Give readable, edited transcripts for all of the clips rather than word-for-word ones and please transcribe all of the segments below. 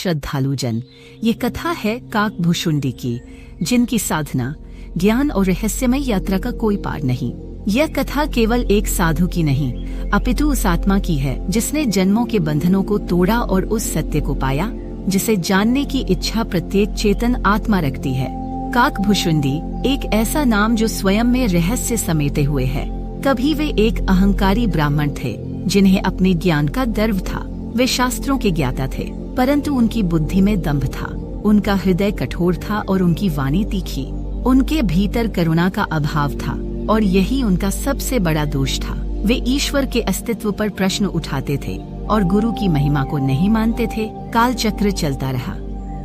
श्रद्धालु जन। ये कथा है काकभुशुंडी की, जिनकी साधना, ज्ञान और रहस्यमय यात्रा का कोई पार नहीं। यह कथा केवल एक साधु की नहीं, अपितु उस आत्मा की है जिसने जन्मों के बंधनों को तोड़ा और उस सत्य को पाया जिसे जानने की इच्छा प्रत्येक चेतन आत्मा रखती है। काकभुशुंडी एक ऐसा नाम जो स्वयं में रहस्य समेटे हुए है। कभी वे एक अहंकारी ब्राह्मण थे जिन्हें अपने ज्ञान का गर्व था। वे शास्त्रों के ज्ञाता थे, परंतु उनकी बुद्धि में दंभ था। उनका हृदय कठोर था और उनकी वाणी तीखी। उनके भीतर करुणा का अभाव था और यही उनका सबसे बड़ा दोष था। वे ईश्वर के अस्तित्व पर प्रश्न उठाते थे और गुरु की महिमा को नहीं मानते थे। काल चक्र चलता रहा।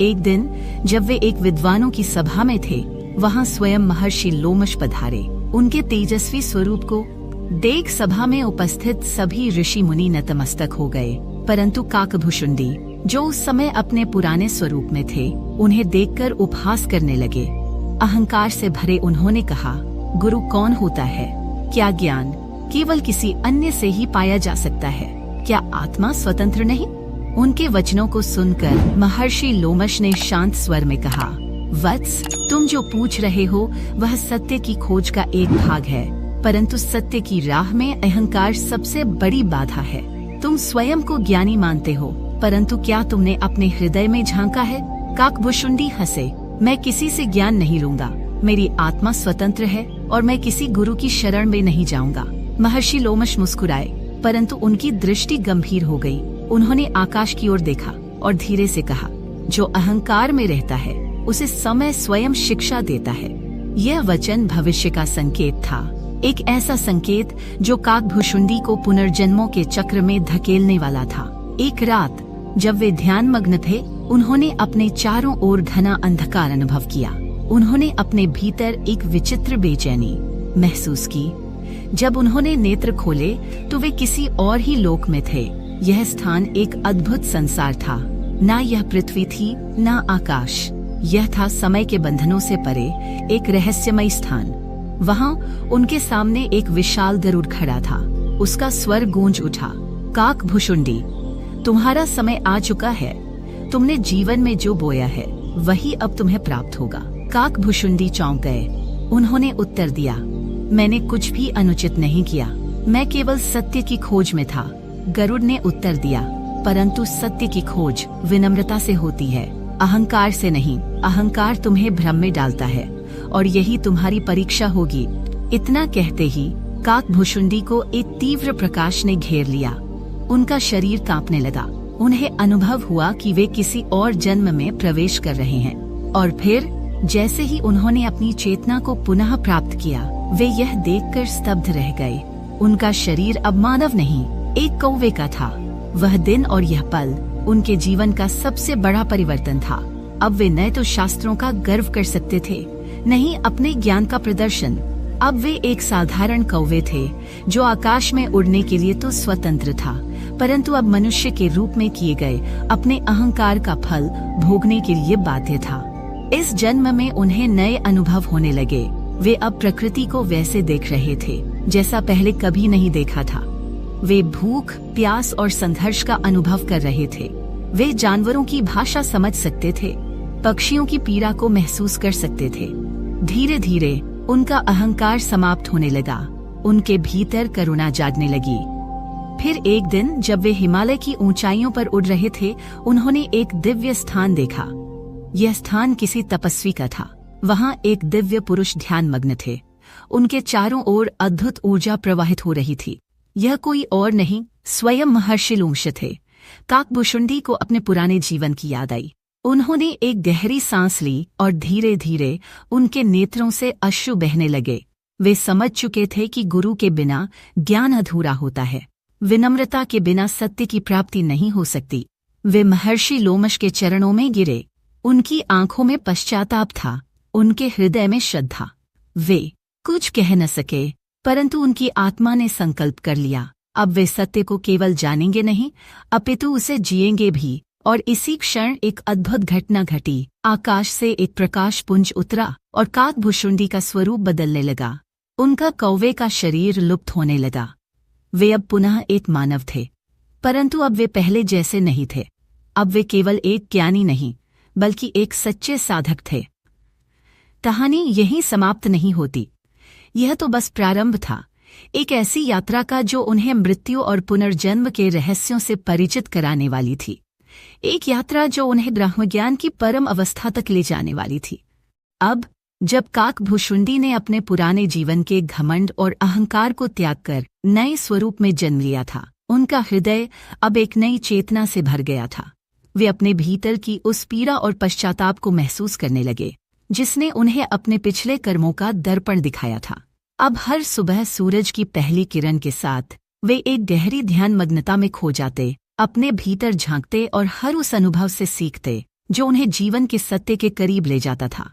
एक दिन जब वे एक विद्वानों की सभा में थे, वहाँ स्वयं महर्षि लोमश पधारे। उनके तेजस्वी स्वरूप को देख सभा में उपस्थित सभी ऋषि मुनि नतमस्तक हो गए, परंतु काकभुशुंडी, जो उस समय अपने पुराने स्वरूप में थे, उन्हें देखकर उपहास करने लगे। अहंकार से भरे उन्होंने कहा, गुरु कौन होता है? क्या ज्ञान केवल किसी अन्य से ही पाया जा सकता है? क्या आत्मा स्वतंत्र नहीं? उनके वचनों को सुनकर महर्षि लोमश ने शांत स्वर में कहा, वत्स, तुम जो पूछ रहे हो वह सत्य की खोज का एक भाग है, परंतु सत्य की राह में अहंकार सबसे बड़ी बाधा है। तुम स्वयं को ज्ञानी मानते हो, परंतु क्या तुमने अपने हृदय में झांका है? काकभुशुंडी हंसे, मैं किसी से ज्ञान नहीं लूंगा। मेरी आत्मा स्वतंत्र है और मैं किसी गुरु की शरण में नहीं जाऊंगा। महर्षि लोमश मुस्कुराए, परंतु उनकी दृष्टि गंभीर हो गई। उन्होंने आकाश की ओर देखा और धीरे से कहा, जो अहंकार में रहता है उसे समय स्वयं शिक्षा देता है। यह वचन भविष्य का संकेत था, एक ऐसा संकेत जो काकभुशुंडी को पुनर्जन्मों के चक्र में धकेलने वाला था। एक रात जब वे ध्यान मग्न थे, उन्होंने अपने चारों ओर घना अंधकार अनुभव किया। उन्होंने अपने भीतर एक विचित्र बेचैनी महसूस की। जब उन्होंने नेत्र खोले तो वे किसी और ही लोक में थे। यह स्थान एक अद्भुत संसार था। ना यह पृथ्वी थी, ना आकाश। यह था समय के बंधनों से परे एक रहस्यमय स्थान। वहाँ उनके सामने एक विशाल गरुड़ खड़ा था। उसका स्वर गूंज उठा, काकभुशुंडी, तुम्हारा समय आ चुका है। तुमने जीवन में जो बोया है वही अब तुम्हें प्राप्त होगा। काकभुशुंडी चौंक गए। उन्होंने उत्तर दिया, मैंने कुछ भी अनुचित नहीं किया, मैं केवल सत्य की खोज में था। गरुड़ ने उत्तर दिया, परंतु सत्य की खोज विनम्रता से होती है, अहंकार से नहीं। अहंकार तुम्हें भ्रम में डालता है और यही तुम्हारी परीक्षा होगी। इतना कहते ही काकभुशुंडी को एक तीव्र प्रकाश ने घेर लिया। उनका शरीर कांपने लगा। उन्हें अनुभव हुआ कि वे किसी और जन्म में प्रवेश कर रहे हैं। और फिर जैसे ही उन्होंने अपनी चेतना को पुनः प्राप्त किया, वे यह देखकर स्तब्ध रह गए। उनका शरीर अब मानव नहीं, एक कौवे का था। वह दिन और यह पल उनके जीवन का सबसे बड़ा परिवर्तन था। अब वे न तो शास्त्रों का गर्व कर सकते थे, नहीं अपने ज्ञान का प्रदर्शन। अब वे एक साधारण कौवे थे जो आकाश में उड़ने के लिए तो स्वतंत्र था, परंतु अब मनुष्य के रूप में किए गए अपने अहंकार का फल भोगने के लिए बाध्य था। इस जन्म में उन्हें नए अनुभव होने लगे। वे अब प्रकृति को वैसे देख रहे थे जैसा पहले कभी नहीं देखा था। वे भूख, प्यास और संघर्ष का अनुभव कर रहे थे। वे जानवरों की भाषा समझ सकते थे, पक्षियों की पीड़ा को महसूस कर सकते थे। धीरे धीरे उनका अहंकार समाप्त होने लगा। उनके भीतर करुणा जागने लगी। फिर एक दिन जब वे हिमालय की ऊंचाइयों पर उड़ रहे थे, उन्होंने एक दिव्य स्थान देखा। यह स्थान किसी तपस्वी का था। वहाँ एक दिव्य पुरुष ध्यान मग्न थे। उनके चारों ओर अद्भुत ऊर्जा प्रवाहित हो रही थी। यह कोई और नहीं, स्वयं महर्षि लोमश थे। काकभुशुंडी को अपने पुराने जीवन की याद आई। उन्होंने एक गहरी सांस ली और धीरे धीरे उनके नेत्रों से अश्रु बहने लगे। वे समझ चुके थे कि गुरु के बिना ज्ञान अधूरा होता है, विनम्रता के बिना सत्य की प्राप्ति नहीं हो सकती। वे महर्षि लोमश के चरणों में गिरे। उनकी आंखों में पश्चाताप था, उनके हृदय में श्रद्धा। वे कुछ कह न सके, परंतु उनकी आत्मा ने संकल्प कर लिया, अब वे सत्य को केवल जानेंगे नहीं, अपितु उसे जिएंगे भी। और इसी क्षण एक अद्भुत घटना घटी। आकाश से एक प्रकाश पुंज उतरा और काकभुशुंडी का स्वरूप बदलने लगा। उनका कौवे का शरीर लुप्त होने लगा। वे अब पुनः एक मानव थे, परंतु अब वे पहले जैसे नहीं थे। अब वे केवल एक ज्ञानी नहीं बल्कि एक सच्चे साधक थे। कहानी यहीं समाप्त नहीं होती। यह तो बस प्रारंभ था, एक ऐसी यात्रा का जो उन्हें मृत्यु और पुनर्जन्म के रहस्यों से परिचित कराने वाली थी। एक यात्रा जो उन्हें ब्रह्मज्ञान की परम अवस्था तक ले जाने वाली थी। अब जब काकभुशुंडी ने अपने पुराने जीवन के घमंड और अहंकार को त्याग कर नए स्वरूप में जन्म लिया था, उनका हृदय अब एक नई चेतना से भर गया था। वे अपने भीतर की उस पीड़ा और पश्चाताप को महसूस करने लगे जिसने उन्हें अपने पिछले कर्मों का दर्पण दिखाया था। अब हर सुबह सूरज की पहली किरण के साथ वे एक गहरी ध्यान मग्नता में खो जाते, अपने भीतर झांकते और हर उस अनुभव से सीखते जो उन्हें जीवन के सत्य के करीब ले जाता था।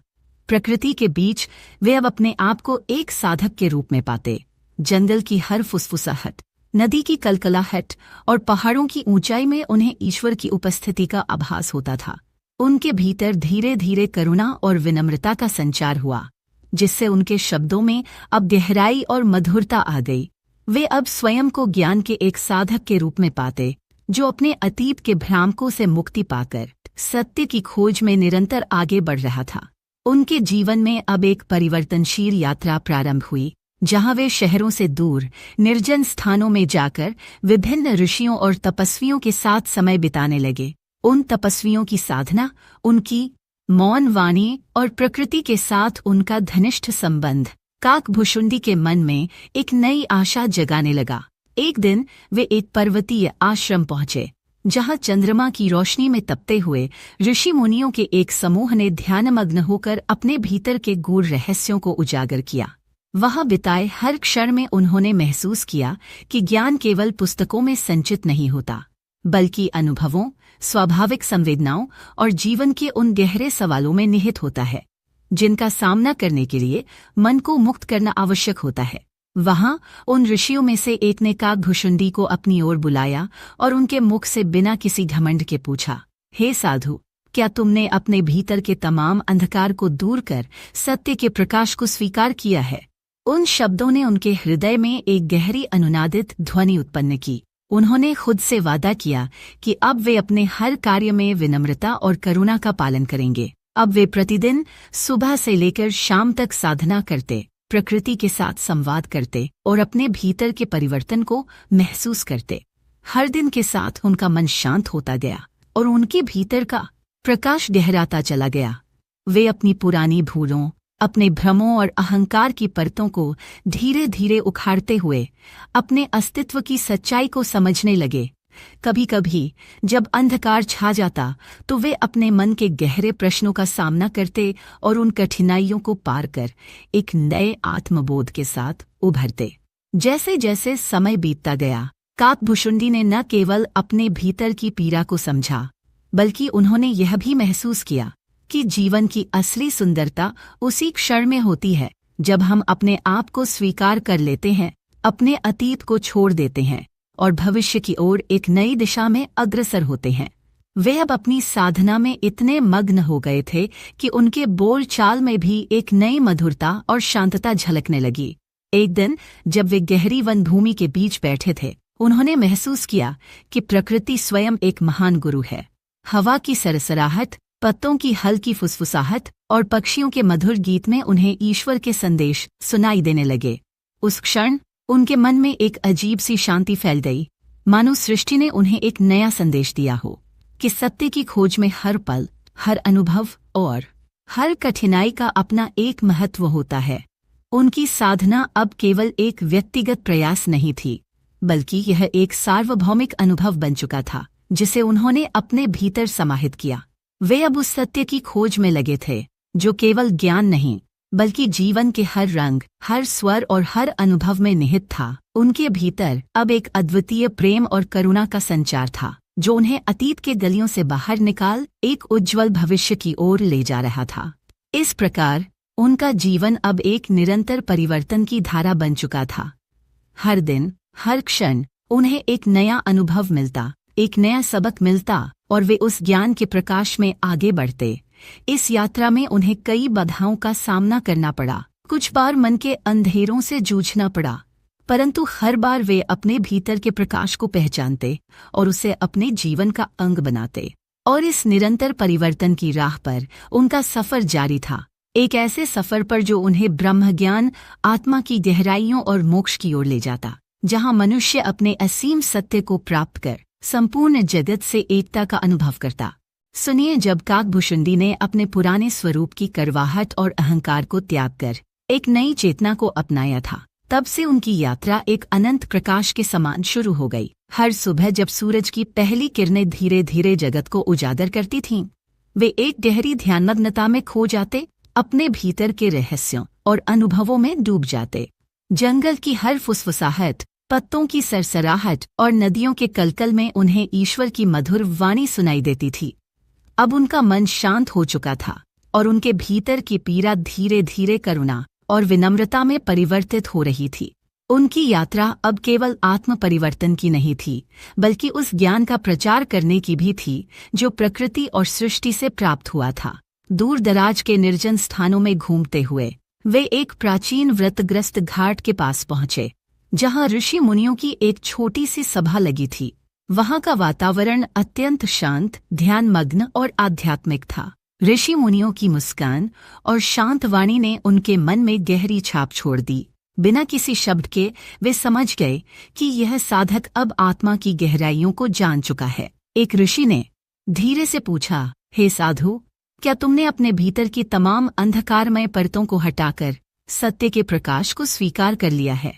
प्रकृति के बीच वे अब अपने आप को एक साधक के रूप में पाते। जंगल की हर फुसफुसाहट, नदी की कलकलाहट और पहाड़ों की ऊंचाई में उन्हें ईश्वर की उपस्थिति का आभास होता था। उनके भीतर धीरे धीरे करुणा और विनम्रता का संचार हुआ, जिससे उनके शब्दों में अब गहराई और मधुरता आ गई। वे अब स्वयं को ज्ञान के एक साधक के रूप में पाते, जो अपने अतीत के भ्रामकों से मुक्ति पाकर सत्य की खोज में निरंतर आगे बढ़ रहा था। उनके जीवन में अब एक परिवर्तनशील यात्रा प्रारंभ हुई, जहां वे शहरों से दूर निर्जन स्थानों में जाकर विभिन्न ऋषियों और तपस्वियों के साथ समय बिताने लगे। उन तपस्वियों की साधना, उनकी मौन वाणी और प्रकृति के साथ उनका घनिष्ठ संबंध काकभुशुंडी के मन में एक नई आशा जगाने लगा। एक दिन वे एक पर्वतीय आश्रम पहुंचे, जहां चंद्रमा की रोशनी में तपते हुए ऋषि मुनियों के एक समूह ने ध्यानमग्न होकर अपने भीतर के गूढ़ रहस्यों को उजागर किया। वहां बिताए हर क्षण में उन्होंने महसूस किया कि ज्ञान केवल पुस्तकों में संचित नहीं होता, बल्कि अनुभवों, स्वाभाविक संवेदनाओं और जीवन के उन गहरे सवालों में निहित होता है, जिनका सामना करने के लिए मन को मुक्त करना आवश्यक होता है। वहां उन ऋषियों में से एक ने काकभुशुंडी को अपनी ओर बुलाया और उनके मुख से बिना किसी घमंड के पूछा, हे साधु, क्या तुमने अपने भीतर के तमाम अंधकार को दूर कर सत्य के प्रकाश को स्वीकार किया है? उन शब्दों ने उनके हृदय में एक गहरी अनुनादित ध्वनि उत्पन्न की। उन्होंने खुद से वादा किया कि अब वे अपने हर कार्य में विनम्रता और करुणा का पालन करेंगे। अब वे प्रतिदिन सुबह से लेकर शाम तक साधना करते, प्रकृति के साथ संवाद करते और अपने भीतर के परिवर्तन को महसूस करते। हर दिन के साथ उनका मन शांत होता गया और उनके भीतर का प्रकाश गहराता चला गया। वे अपनी पुरानी भूलों, अपने भ्रमों और अहंकार की परतों को धीरे धीरे उखाड़ते हुए अपने अस्तित्व की सच्चाई को समझने लगे। कभी कभी जब अंधकार छा जाता तो वे अपने मन के गहरे प्रश्नों का सामना करते और उन कठिनाइयों को पार कर एक नए आत्मबोध के साथ उभरते। जैसे जैसे समय बीतता गया, काकभुशुंडी ने न केवल अपने भीतर की पीड़ा को समझा, बल्कि उन्होंने यह भी महसूस किया कि जीवन की असली सुंदरता उसी क्षण में होती है जब हम अपने आप को स्वीकार कर लेते हैं, अपने अतीत को छोड़ देते हैं और भविष्य की ओर एक नई दिशा में अग्रसर होते हैं। वे अब अपनी साधना में इतने मग्न हो गए थे कि उनके बोल चाल में भी एक नई मधुरता और शांतता झलकने लगी। एक दिन जब वे गहरी वन भूमि के बीच बैठे थे, उन्होंने महसूस किया कि प्रकृति स्वयं एक महान गुरु है। हवा की सरसराहट, पत्तों की हल्की फुसफुसाहट और पक्षियों के मधुर गीत में उन्हें ईश्वर के संदेश सुनाई देने लगे। उस क्षण उनके मन में एक अजीब सी शांति फैल गई, मानो सृष्टि ने उन्हें एक नया संदेश दिया हो कि सत्य की खोज में हर पल, हर अनुभव और हर कठिनाई का अपना एक महत्व होता है। उनकी साधना अब केवल एक व्यक्तिगत प्रयास नहीं थी, बल्कि यह एक सार्वभौमिक अनुभव बन चुका था, जिसे उन्होंने अपने भीतर समाहित किया। वे अब उस सत्य की खोज में लगे थे, जो केवल ज्ञान नहीं, बल्कि जीवन के हर रंग, हर स्वर और हर अनुभव में निहित था। उनके भीतर अब एक अद्वितीय प्रेम और करुणा का संचार था, जो उन्हें अतीत के गलियों से बाहर निकाल एक उज्ज्वल भविष्य की ओर ले जा रहा था। इस प्रकार उनका जीवन अब एक निरंतर परिवर्तन की धारा बन चुका था। हर दिन, हर क्षण उन्हें एक नया अनुभव मिलता, एक नया सबक मिलता और वे उस ज्ञान के प्रकाश में आगे बढ़ते। इस यात्रा में उन्हें कई बाधाओं का सामना करना पड़ा, कुछ बार मन के अंधेरों से जूझना पड़ा, परंतु हर बार वे अपने भीतर के प्रकाश को पहचानते और उसे अपने जीवन का अंग बनाते। और इस निरंतर परिवर्तन की राह पर उनका सफर जारी था, एक ऐसे सफर पर जो उन्हें ब्रह्म ज्ञान, आत्मा की गहराइयों और मोक्ष की ओर ले जाता, जहां मनुष्य अपने असीम सत्य को प्राप्त कर संपूर्ण जगत से एकता का अनुभव करता। सुनिए, जब काकभुशुंडी ने अपने पुराने स्वरूप की करवाहट और अहंकार को त्याग कर एक नई चेतना को अपनाया था, तब से उनकी यात्रा एक अनंत प्रकाश के समान शुरू हो गई। हर सुबह जब सूरज की पहली किरणें धीरे धीरे जगत को उजागर करती थीं, वे एक गहरी ध्यानमग्नता में खो जाते, अपने भीतर के रहस्यों और अनुभवों में डूब जाते। जंगल की हर फुसफुसाहट, पत्तों की सरसराहट और नदियों के कलकल में उन्हें ईश्वर की मधुर वाणी सुनाई देती थी। अब उनका मन शांत हो चुका था और उनके भीतर की पीड़ा धीरे धीरे करुणा और विनम्रता में परिवर्तित हो रही थी। उनकी यात्रा अब केवल आत्म परिवर्तन की नहीं थी, बल्कि उस ज्ञान का प्रचार करने की भी थी जो प्रकृति और सृष्टि से प्राप्त हुआ था। दूर दराज के निर्जन स्थानों में घूमते हुए वे एक प्राचीन व्रतग्रस्त घाट के पास पहुंचे, जहां ऋषि मुनियों की एक छोटी सी सभा लगी थी। वहां का वातावरण अत्यंत शांत, ध्यानमग्न और आध्यात्मिक था। ऋषि मुनियों की मुस्कान और शांत वाणी ने उनके मन में गहरी छाप छोड़ दी। बिना किसी शब्द के वे समझ गए कि यह साधक अब आत्मा की गहराइयों को जान चुका है। एक ऋषि ने धीरे से पूछा, हे साधु, क्या तुमने अपने भीतर की तमाम अंधकारमय परतों को हटाकर सत्य के प्रकाश को स्वीकार कर लिया है?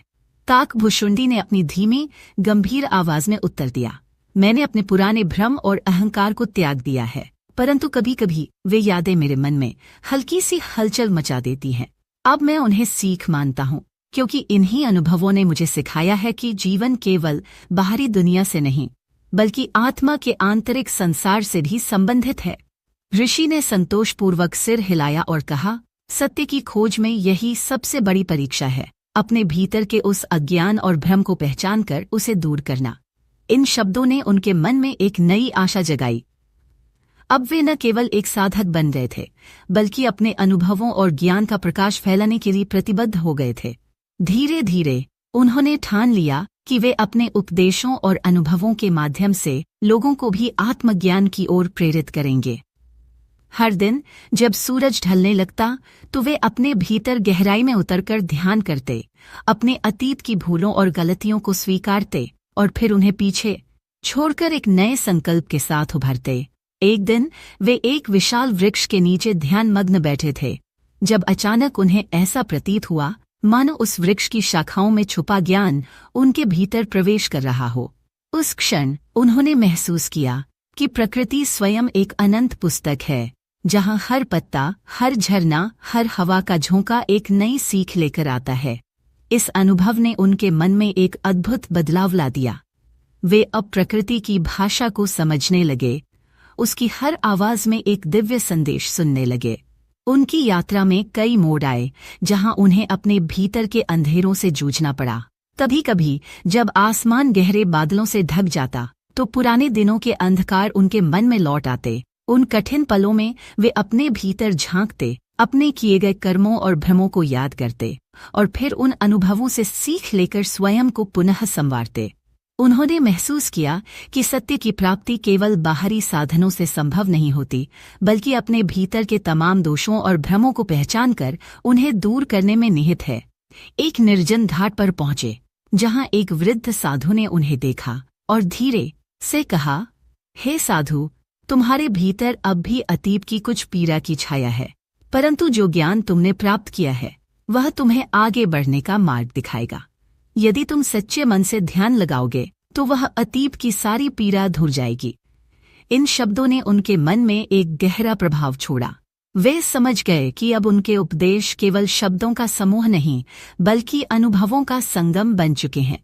काकभुशुंडी ने अपनी धीमी, गंभीर आवाज में उत्तर दिया, मैंने अपने पुराने भ्रम और अहंकार को त्याग दिया है, परंतु कभी कभी वे यादें मेरे मन में हल्की सी हलचल मचा देती हैं। अब मैं उन्हें सीख मानता हूँ, क्योंकि इन्हीं अनुभवों ने मुझे सिखाया है कि जीवन केवल बाहरी दुनिया से नहीं, बल्कि आत्मा के आंतरिक संसार से भी संबंधित है। ऋषि ने संतोषपूर्वक सिर हिलाया और कहा, सत्य की खोज में यही सबसे बड़ी परीक्षा है, अपने भीतर के उस अज्ञान और भ्रम को पहचान कर उसे दूर करना। इन शब्दों ने उनके मन में एक नई आशा जगाई। अब वे न केवल एक साधक बन गए थे, बल्कि अपने अनुभवों और ज्ञान का प्रकाश फैलाने के लिए प्रतिबद्ध हो गए थे। धीरे धीरे उन्होंने ठान लिया कि वे अपने उपदेशों और अनुभवों के माध्यम से लोगों को भी आत्मज्ञान की ओर प्रेरित करेंगे। हर दिन जब सूरज ढलने लगता तो वे अपने भीतर गहराई में उतरकर ध्यान करते, अपने अतीत की भूलों और गलतियों को स्वीकारते और फिर उन्हें पीछे छोड़कर एक नए संकल्प के साथ उभरते। एक दिन वे एक विशाल वृक्ष के नीचे ध्यानमग्न बैठे थे, जब अचानक उन्हें ऐसा प्रतीत हुआ मानो उस वृक्ष की शाखाओं में छुपा ज्ञान उनके भीतर प्रवेश कर रहा हो। उस क्षण उन्होंने महसूस किया कि प्रकृति स्वयं एक अनंत पुस्तक है, जहां हर पत्ता, हर झरना, हर हवा का झोंका एक नई सीख लेकर आता है। इस अनुभव ने उनके मन में एक अद्भुत बदलाव ला दिया। वे अब प्रकृति की भाषा को समझने लगे, उसकी हर आवाज में एक दिव्य संदेश सुनने लगे। उनकी यात्रा में कई मोड़ आए, जहां उन्हें अपने भीतर के अंधेरों से जूझना पड़ा। कभी कभी जब आसमान गहरे बादलों से ढक जाता तो पुराने दिनों के अंधकार उनके मन में लौट आते। उन कठिन पलों में वे अपने भीतर झांकते, अपने किए गए कर्मों और भ्रमों को याद करते और फिर उन अनुभवों से सीख लेकर स्वयं को पुनः संवारते। उन्होंने महसूस किया कि सत्य की प्राप्ति केवल बाहरी साधनों से संभव नहीं होती, बल्कि अपने भीतर के तमाम दोषों और भ्रमों को पहचानकर उन्हें दूर करने में निहित है। एक निर्जन घाट पर पहुंचे, जहां एक वृद्ध साधु ने उन्हें देखा और धीरे से कहा, हे साधु, तुम्हारे भीतर अब भी अतीत की कुछ पीड़ा की छाया है, परंतु जो ज्ञान तुमने प्राप्त किया है वह तुम्हें आगे बढ़ने का मार्ग दिखाएगा। यदि तुम सच्चे मन से ध्यान लगाओगे तो वह अतीत की सारी पीड़ा धुल जाएगी। इन शब्दों ने उनके मन में एक गहरा प्रभाव छोड़ा। वे समझ गए कि अब उनके उपदेश केवल शब्दों का समूह नहीं, बल्कि अनुभवों का संगम बन चुके हैं।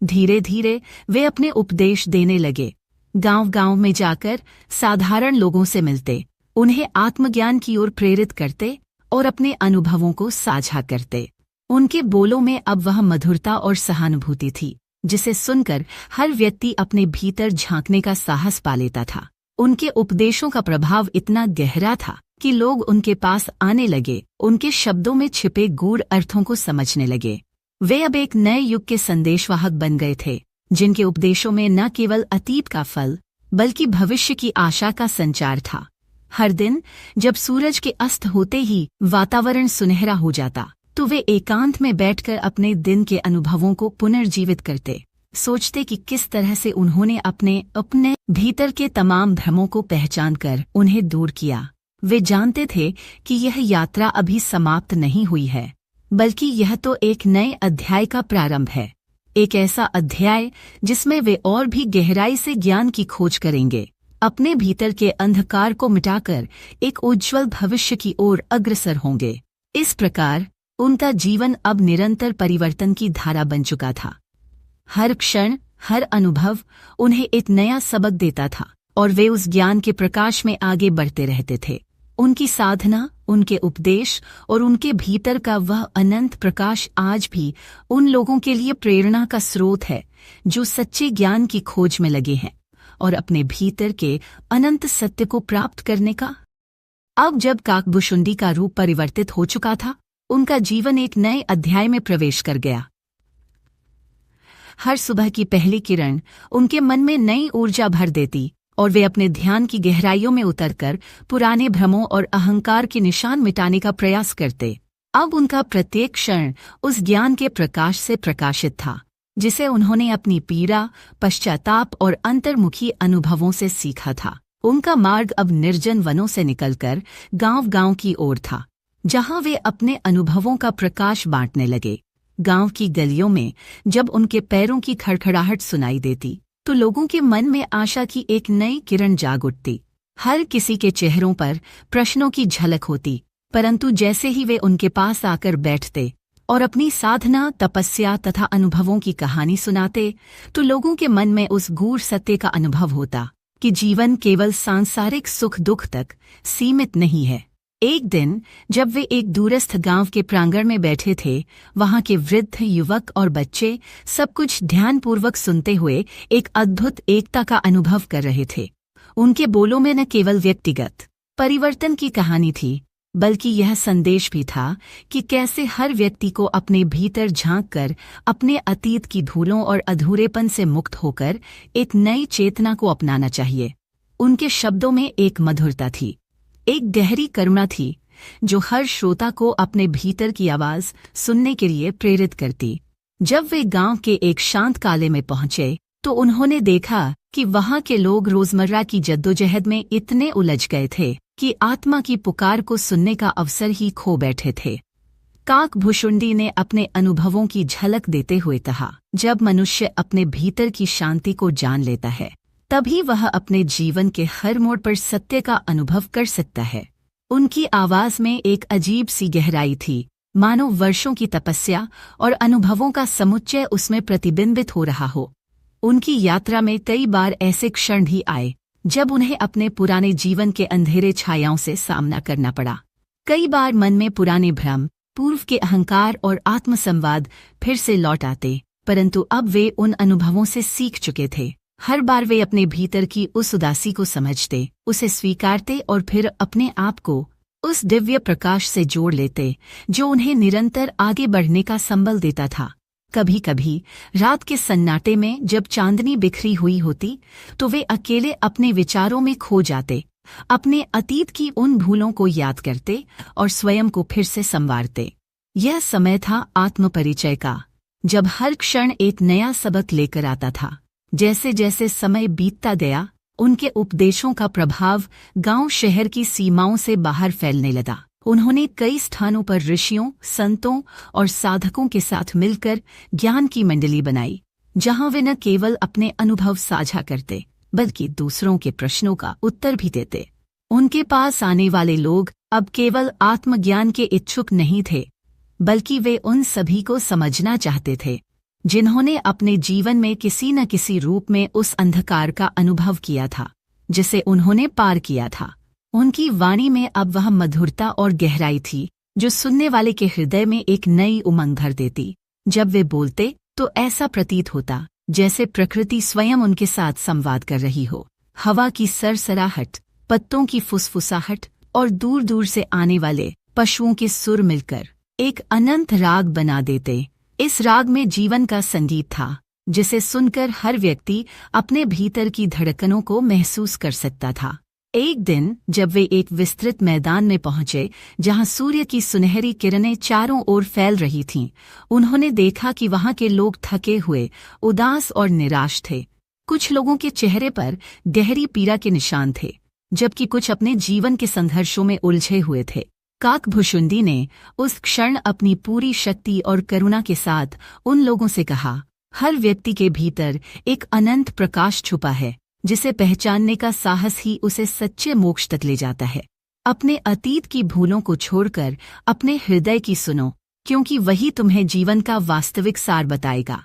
धीरे धीरे वे अपने उपदेश देने लगे, गांव-गांव में जाकर साधारण लोगों से मिलते, उन्हें आत्मज्ञान की ओर प्रेरित करते और अपने अनुभवों को साझा करते। उनके बोलों में अब वह मधुरता और सहानुभूति थी, जिसे सुनकर हर व्यक्ति अपने भीतर झांकने का साहस पा लेता था। उनके उपदेशों का प्रभाव इतना गहरा था कि लोग उनके पास आने लगे, उनके शब्दों में छिपे गूढ़ अर्थों को समझने लगे। वे अब एक नए युग के संदेशवाहक बन गए थे, जिनके उपदेशों में न केवल अतीत का फल, बल्कि भविष्य की आशा का संचार था। हर दिन जब सूरज के अस्त होते ही वातावरण सुनहरा हो जाता, तो वे एकांत में बैठकर अपने दिन के अनुभवों को पुनर्जीवित करते, सोचते कि किस तरह से उन्होंने अपने भीतर के तमाम भ्रमों को पहचान कर उन्हें दूर किया। वे जानते थे कि यह यात्रा अभी समाप्त नहीं हुई है, बल्कि यह तो एक नए अध्याय का प्रारंभ है, एक ऐसा अध्याय जिसमें वे और भी गहराई से ज्ञान की खोज करेंगे, अपने भीतर के अंधकार को मिटाकर एक उज्ज्वल भविष्य की ओर अग्रसर होंगे। इस प्रकार उनका जीवन अब निरंतर परिवर्तन की धारा बन चुका था। हर क्षण, हर अनुभव उन्हें एक नया सबक देता था और वे उस ज्ञान के प्रकाश में आगे बढ़ते रहते थे। उनकी साधना, उनके उपदेश और उनके भीतर का वह अनंत प्रकाश आज भी उन लोगों के लिए प्रेरणा का स्रोत है जो सच्चे ज्ञान की खोज में लगे हैं और अपने भीतर के अनंत सत्य को प्राप्त करने का। अब जब काकभुशुंडी का रूप परिवर्तित हो चुका था, उनका जीवन एक नए अध्याय में प्रवेश कर गया। हर सुबह की पहली किरण उनके मन में नई ऊर्जा भर देती और वे अपने ध्यान की गहराइयों में उतरकर पुराने भ्रमों और अहंकार के निशान मिटाने का प्रयास करते। अब उनका प्रत्येक क्षण उस ज्ञान के प्रकाश से प्रकाशित था जिसे उन्होंने अपनी पीड़ा, पश्चाताप और अंतर्मुखी अनुभवों से सीखा था। उनका मार्ग अब निर्जन वनों से निकलकर गांव-गांव की ओर था, जहां वे अपने अनुभवों का प्रकाश बांटने लगे। गांव की गलियों में जब उनके पैरों की खड़खड़ाहट सुनाई देती, तो लोगों के मन में आशा की एक नई किरण जाग उठती। हर किसी के चेहरों पर प्रश्नों की झलक होती, परंतु जैसे ही वे उनके पास आकर बैठते और अपनी साधना, तपस्या तथा अनुभवों की कहानी सुनाते, तो लोगों के मन में उस गूढ़ सत्य का अनुभव होता कि जीवन केवल सांसारिक सुख दुख तक सीमित नहीं है। एक दिन जब वे एक दूरस्थ गांव के प्रांगण में बैठे थे, वहां के वृद्ध, युवक और बच्चे सब कुछ ध्यानपूर्वक सुनते हुए एक अद्भुत एकता का अनुभव कर रहे थे। उनके बोलों में न केवल व्यक्तिगत परिवर्तन की कहानी थी, बल्कि यह संदेश भी था कि कैसे हर व्यक्ति को अपने भीतर झांककर अपने अतीत की धूलों और अधूरेपन से मुक्त होकर एक नई चेतना को अपनाना चाहिए। उनके शब्दों में एक मधुरता थी, एक गहरी करुणा थी जो हर श्रोता को अपने भीतर की आवाज सुनने के लिए प्रेरित करती। जब वे गांव के एक शांत काले में पहुंचे, तो उन्होंने देखा कि वहां के लोग रोजमर्रा की जद्दोजहद में इतने उलझ गए थे कि आत्मा की पुकार को सुनने का अवसर ही खो बैठे थे। काकभुशुंडी ने अपने अनुभवों की झलक देते हुए कहा, जब मनुष्य अपने भीतर की शांति को जान लेता है, तभी वह अपने जीवन के हर मोड़ पर सत्य का अनुभव कर सकता है। उनकी आवाज में एक अजीब सी गहराई थी, मानो वर्षों की तपस्या और अनुभवों का समुच्चय उसमें प्रतिबिंबित हो रहा हो। उनकी यात्रा में कई बार ऐसे क्षण भी आए जब उन्हें अपने पुराने जीवन के अंधेरे छायाओं से सामना करना पड़ा। कई बार मन में पुराने भ्रम, पूर्व के अहंकार और आत्मसंवाद फिर से लौट आते, परंतु अब वे उन अनुभवों से सीख चुके थे। हर बार वे अपने भीतर की उस उदासी को समझते, उसे स्वीकारते और फिर अपने आप को उस दिव्य प्रकाश से जोड़ लेते जो उन्हें निरंतर आगे बढ़ने का संबल देता था। कभी कभी रात के सन्नाटे में जब चांदनी बिखरी हुई होती, तो वे अकेले अपने विचारों में खो जाते, अपने अतीत की उन भूलों को याद करते और स्वयं को फिर से संवारते। यह समय था आत्मपरिचय का, जब हर क्षण एक नया सबक लेकर आता था। जैसे जैसे समय बीतता गया, उनके उपदेशों का प्रभाव गांव शहर की सीमाओं से बाहर फैलने लगा। उन्होंने कई स्थानों पर ऋषियों, संतों और साधकों के साथ मिलकर ज्ञान की मंडली बनाई, जहां वे न केवल अपने अनुभव साझा करते, बल्कि दूसरों के प्रश्नों का उत्तर भी देते। उनके पास आने वाले लोग अब केवल आत्मज्ञान के इच्छुक नहीं थे, बल्कि वे उन सभी को समझना चाहते थे जिन्होंने अपने जीवन में किसी न किसी रूप में उस अंधकार का अनुभव किया था जिसे उन्होंने पार किया था। उनकी वाणी में अब वह मधुरता और गहराई थी जो सुनने वाले के हृदय में एक नई उमंग भर देती। जब वे बोलते तो ऐसा प्रतीत होता जैसे प्रकृति स्वयं उनके साथ संवाद कर रही हो। हवा की सरसराहट, पत्तों की फुसफुसाहट और दूर दूर से आने वाले पशुओं के सुर मिलकर एक अनंत राग बना देते। इस राग में जीवन का संगीत था, जिसे सुनकर हर व्यक्ति अपने भीतर की धड़कनों को महसूस कर सकता था। एक दिन जब वे एक विस्तृत मैदान में पहुंचे जहां सूर्य की सुनहरी किरणें चारों ओर फैल रही थीं, उन्होंने देखा कि वहां के लोग थके हुए, उदास और निराश थे। कुछ लोगों के चेहरे पर गहरी पीड़ा के निशान थे, जबकि कुछ अपने जीवन के संघर्षों में उलझे हुए थे। काकभुशुंडी ने उस क्षण अपनी पूरी शक्ति और करुणा के साथ उन लोगों से कहा, हर व्यक्ति के भीतर एक अनंत प्रकाश छुपा है, जिसे पहचानने का साहस ही उसे सच्चे मोक्ष तक ले जाता है। अपने अतीत की भूलों को छोड़कर अपने हृदय की सुनो, क्योंकि वही तुम्हें जीवन का वास्तविक सार बताएगा।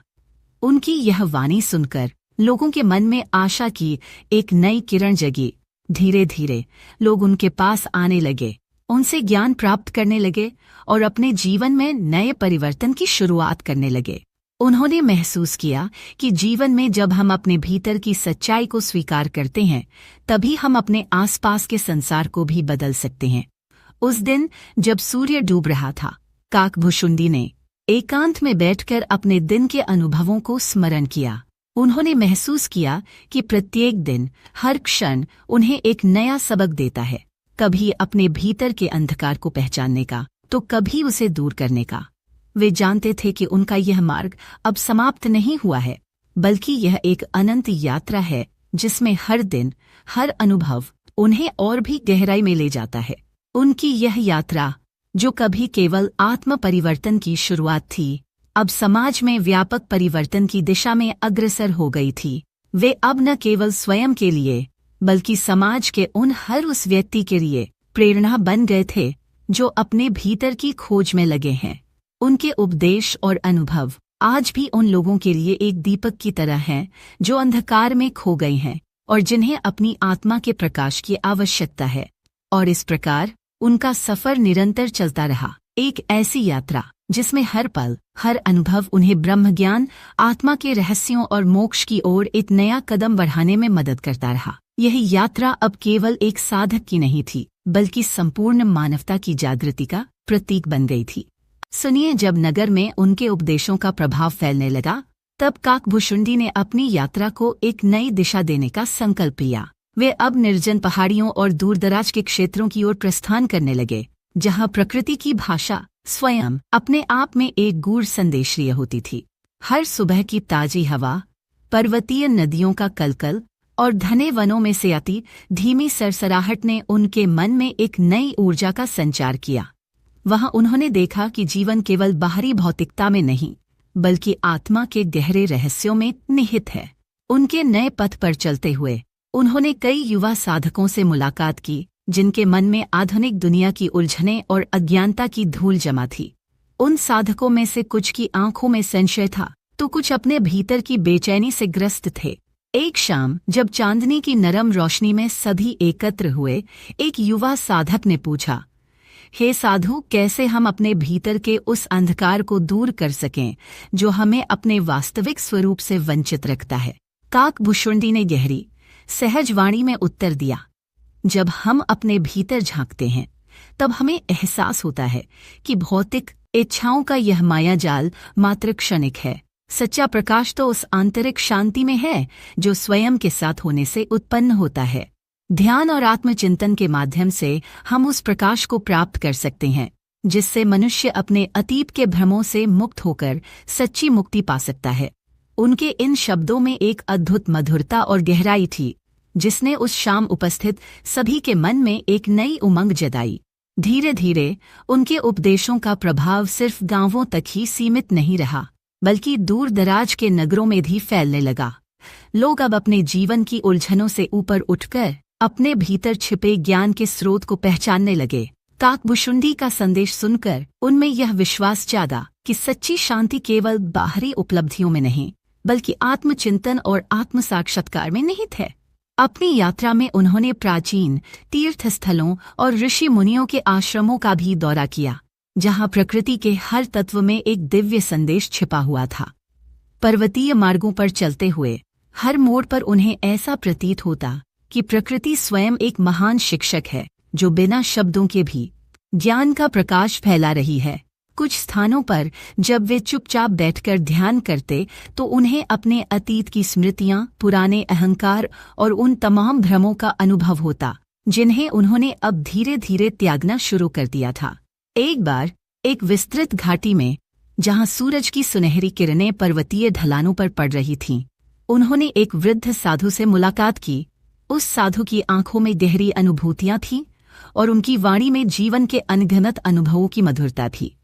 उनकी यह वाणी सुनकर लोगों के मन में आशा की एक नई किरण जगी। धीरे धीरे लोग उनके पास आने लगे, उनसे ज्ञान प्राप्त करने लगे और अपने जीवन में नए परिवर्तन की शुरुआत करने लगे। उन्होंने महसूस किया कि जीवन में जब हम अपने भीतर की सच्चाई को स्वीकार करते हैं, तभी हम अपने आसपास के संसार को भी बदल सकते हैं। उस दिन जब सूर्य डूब रहा था, काकभुशुंडी ने एकांत में बैठकर अपने दिन के अनुभवों को स्मरण किया। उन्होंने महसूस किया कि प्रत्येक दिन, हर क्षण उन्हें एक नया सबक देता है, कभी अपने भीतर के अंधकार को पहचानने का, तो कभी उसे दूर करने का। वे जानते थे कि उनका यह मार्ग अब समाप्त नहीं हुआ है, बल्कि यह एक अनंत यात्रा है जिसमें हर दिन, हर अनुभव उन्हें और भी गहराई में ले जाता है। उनकी यह यात्रा, जो कभी केवल आत्म परिवर्तन की शुरुआत थी, अब समाज में व्यापक परिवर्तन की दिशा में अग्रसर हो गई थी। वे अब न केवल स्वयं के लिए, बल्कि समाज के हर उस व्यक्ति के लिए प्रेरणा बन गए थे जो अपने भीतर की खोज में लगे हैं। उनके उपदेश और अनुभव आज भी उन लोगों के लिए एक दीपक की तरह हैं जो अंधकार में खो गए हैं और जिन्हें अपनी आत्मा के प्रकाश की आवश्यकता है। और इस प्रकार उनका सफर निरंतर चलता रहा, एक ऐसी यात्रा जिसमें हर पल, हर अनुभव उन्हें ब्रह्मज्ञान, आत्मा के रहस्यों और मोक्ष की ओर एक नया कदम बढ़ाने में मदद करता रहा। यह यात्रा अब केवल एक साधक की नहीं थी, बल्कि संपूर्ण मानवता की जागृति का प्रतीक बन गई थी। सुनिए, जब नगर में उनके उपदेशों का प्रभाव फैलने लगा, तब काकभुशुंडी ने अपनी यात्रा को एक नई दिशा देने का संकल्प लिया। वे अब निर्जन पहाड़ियों और दूरदराज के क्षेत्रों की ओर प्रस्थान करने लगे, जहां प्रकृति की भाषा स्वयं अपने आप में एक गूढ़ संदेशीय होती थी। हर सुबह की ताजी हवा, पर्वतीय नदियों का कलकल और घने वनों में से आती धीमी सरसराहट ने उनके मन में एक नई ऊर्जा का संचार किया। वहां उन्होंने देखा कि जीवन केवल बाहरी भौतिकता में नहीं, बल्कि आत्मा के गहरे रहस्यों में निहित है। उनके नए पथ पर चलते हुए उन्होंने कई युवा साधकों से मुलाकात की, जिनके मन में आधुनिक दुनिया की उलझनें और अज्ञानता की धूल जमा थी। उन साधकों में से कुछ की आंखों में संशय था, तो कुछ अपने भीतर की बेचैनी से ग्रस्त थे। एक शाम जब चांदनी की नरम रोशनी में सभी एकत्र हुए, एक युवा साधक ने पूछा, हे साधु, कैसे हम अपने भीतर के उस अंधकार को दूर कर सकें जो हमें अपने वास्तविक स्वरूप से वंचित रखता है? काकभुशुंडी ने गहरी, सहज वाणी में उत्तर दिया, जब हम अपने भीतर झांकते हैं, तब हमें एहसास होता है कि भौतिक इच्छाओं का यह मायाजाल मात्र क्षणिक है। सच्चा प्रकाश तो उस आंतरिक शांति में है जो स्वयं के साथ होने से उत्पन्न होता है। ध्यान और आत्मचिंतन के माध्यम से हम उस प्रकाश को प्राप्त कर सकते हैं, जिससे मनुष्य अपने अतीत के भ्रमों से मुक्त होकर सच्ची मुक्ति पा सकता है। उनके इन शब्दों में एक अद्भुत मधुरता और गहराई थी, जिसने उस शाम उपस्थित सभी के मन में एक नई उमंग जगाई। धीरे धीरे उनके उपदेशों का प्रभाव सिर्फ गांवों तक ही सीमित नहीं रहा, बल्कि दूर दराज के नगरों में भी फैलने लगा। लोग अब अपने जीवन की उलझनों से ऊपर उठकर अपने भीतर छिपे ज्ञान के स्रोत को पहचानने लगे। काकभुशुंडी का संदेश सुनकर उनमें यह विश्वास जागा कि सच्ची शांति केवल बाहरी उपलब्धियों में नहीं, बल्कि आत्मचिंतन और आत्म साक्षात्कार में निहित है। अपनी यात्रा में उन्होंने प्राचीन तीर्थ स्थलों और ऋषि मुनियों के आश्रमों का भी दौरा किया, जहां प्रकृति के हर तत्व में एक दिव्य संदेश छिपा हुआ था। पर्वतीय मार्गों पर चलते हुए हर मोड़ पर उन्हें ऐसा प्रतीत होता कि प्रकृति स्वयं एक महान शिक्षक है, जो बिना शब्दों के भी ज्ञान का प्रकाश फैला रही है। कुछ स्थानों पर जब वे चुपचाप बैठकर ध्यान करते तो उन्हें अपने अतीत की स्मृतियां, पुराने अहंकार और उन तमाम भ्रमों का अनुभव होता जिन्हें उन्होंने अब धीरे धीरे त्यागना शुरू कर दिया था। एक बार एक विस्तृत घाटी में, जहां सूरज की सुनहरी किरणें पर्वतीय ढलानों पर पड़ रही थीं, उन्होंने एक वृद्ध साधु से मुलाकात की। उस साधु की आंखों में गहरी अनुभूतियां थीं और उनकी वाणी में जीवन के अनगिनत अनुभवों की मधुरता थी।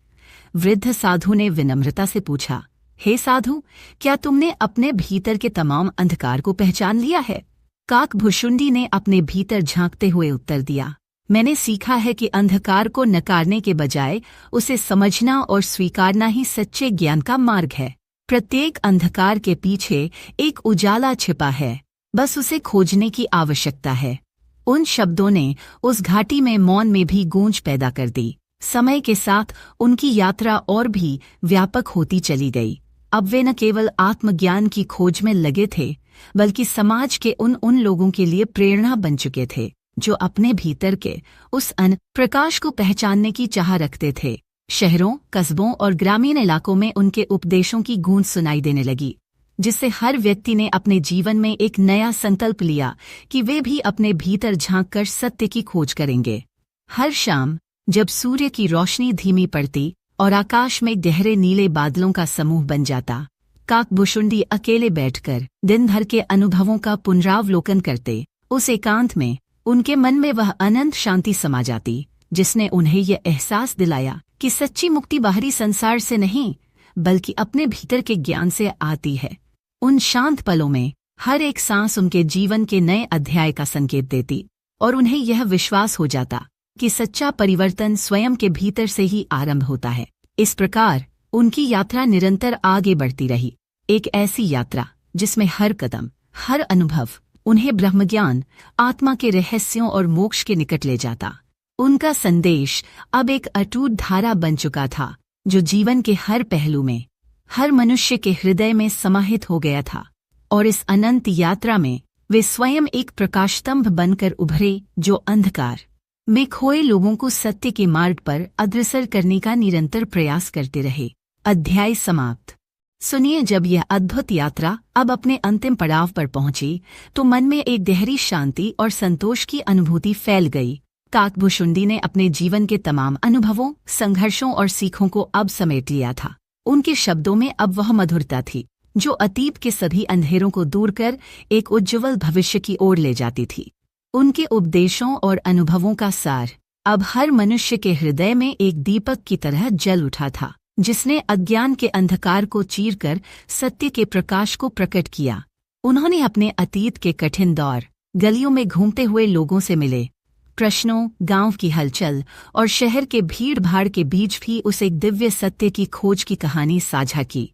वृद्ध साधु ने विनम्रता से पूछा, हे साधु, क्या तुमने अपने भीतर के तमाम अंधकार को पहचान लिया है? काकभुशुंडी ने अपने भीतर झांकते हुए उत्तर दिया, मैंने सीखा है कि अंधकार को नकारने के बजाय उसे समझना और स्वीकारना ही सच्चे ज्ञान का मार्ग है। प्रत्येक अंधकार के पीछे एक उजाला छिपा है, बस उसे खोजने की आवश्यकता है। उन शब्दों ने उस घाटी में मौन में भी गूंज पैदा कर दी। समय के साथ उनकी यात्रा और भी व्यापक होती चली गई। अब वे न केवल आत्मज्ञान की खोज में लगे थे, बल्कि समाज के उन लोगों के लिए प्रेरणा बन चुके थे जो अपने भीतर के उस प्रकाश को पहचानने की चाह रखते थे। शहरों, कस्बों और ग्रामीण इलाकों में उनके उपदेशों की गूंज सुनाई देने लगी, जिससे हर व्यक्ति ने अपने जीवन में एक नया संकल्प लिया कि वे भी अपने भीतर झांककर सत्य की खोज करेंगे। हर शाम जब सूर्य की रोशनी धीमी पड़ती और आकाश में गहरे नीले बादलों का समूह बन जाता, काकभुशुंडी अकेले बैठकर दिन भर के अनुभवों का पुनरावलोकन करते। उस एकांत में उनके मन में वह अनंत शांति समा जाती जिसने उन्हें यह एहसास दिलाया कि सच्ची मुक्ति बाहरी संसार से नहीं, बल्कि अपने भीतर के ज्ञान से आती है। उन शांत पलों में हर एक सांस उनके जीवन के नए अध्याय का संकेत देती और उन्हें यह विश्वास हो जाता कि सच्चा परिवर्तन स्वयं के भीतर से ही आरंभ होता है। इस प्रकार उनकी यात्रा निरंतर आगे बढ़ती रही, एक ऐसी यात्रा जिसमें हर कदम, हर अनुभव उन्हें ब्रह्मज्ञान, आत्मा के रहस्यों और मोक्ष के निकट ले जाता। उनका संदेश अब एक अटूट धारा बन चुका था जो जीवन के हर पहलू में, हर मनुष्य के हृदय में समाहित हो गया था। और इस अनंत यात्रा में वे स्वयं एक प्रकाशस्तंभ बनकर उभरे जो अंधकार में खोए लोगों को सत्य के मार्ग पर अग्रसर करने का निरंतर प्रयास करते रहे। अध्याय समाप्त। सुनिए, जब यह अद्भुत यात्रा अब अपने अंतिम पड़ाव पर पहुंची तो मन में एक गहरी शांति और संतोष की अनुभूति फैल गई। काकभुशुंडी ने अपने जीवन के तमाम अनुभवों, संघर्षों और सीखों को अब समेट लिया था। उनके शब्दों में अब वह मधुरता थी जो अतीत के सभी अंधेरों को दूर कर एक उज्ज्वल भविष्य की ओर ले जाती थी। उनके उपदेशों और अनुभवों का सार अब हर मनुष्य के हृदय में एक दीपक की तरह जल उठा था, जिसने अज्ञान के अंधकार को चीरकर सत्य के प्रकाश को प्रकट किया। उन्होंने अपने अतीत के कठिन दौर, गलियों में घूमते हुए लोगों से मिले, प्रश्नों, गांव की हलचल और शहर के भीड़-भाड़ के बीच भी उस एक दिव्य सत्य की खोज की कहानी साझा की,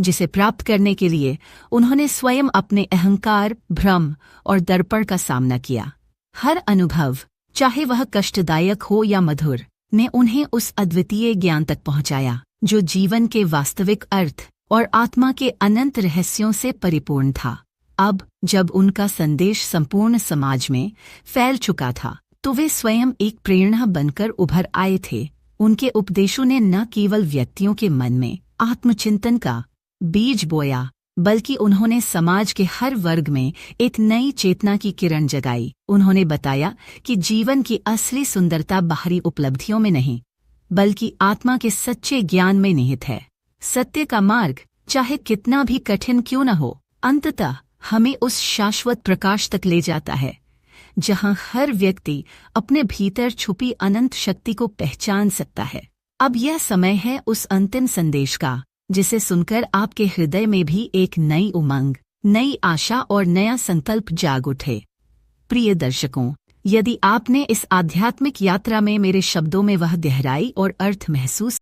जिसे प्राप्त करने के लिए उन्होंने स्वयं अपने अहंकार, भ्रम और दर्पण का सामना किया। हर अनुभव, चाहे वह कष्टदायक हो या मधुर, ने उन्हें उस अद्वितीय ज्ञान तक पहुंचाया जो जीवन के वास्तविक अर्थ और आत्मा के अनंत रहस्यों से परिपूर्ण था। अब जब उनका संदेश संपूर्ण समाज में फैल चुका था तो वे स्वयं एक प्रेरणा बनकर उभर आए थे। उनके उपदेशों ने न केवल व्यक्तियों के मन में आत्मचिंतन का बीज बोया, बल्कि उन्होंने समाज के हर वर्ग में एक नई चेतना की किरण जगाई। उन्होंने बताया कि जीवन की असली सुंदरता बाहरी उपलब्धियों में नहीं, बल्कि आत्मा के सच्चे ज्ञान में निहित है। सत्य का मार्ग चाहे कितना भी कठिन क्यों न हो, अंततः हमें उस शाश्वत प्रकाश तक ले जाता है जहां हर व्यक्ति अपने भीतर छुपी अनंत शक्ति को पहचान सकता है। अब यह समय है उस अंतिम संदेश का जिसे सुनकर आपके हृदय में भी एक नई उमंग, नई आशा और नया संकल्प जाग उठे। प्रिय दर्शकों, यदि आपने इस आध्यात्मिक यात्रा में मेरे शब्दों में वह गहराई और अर्थ महसूस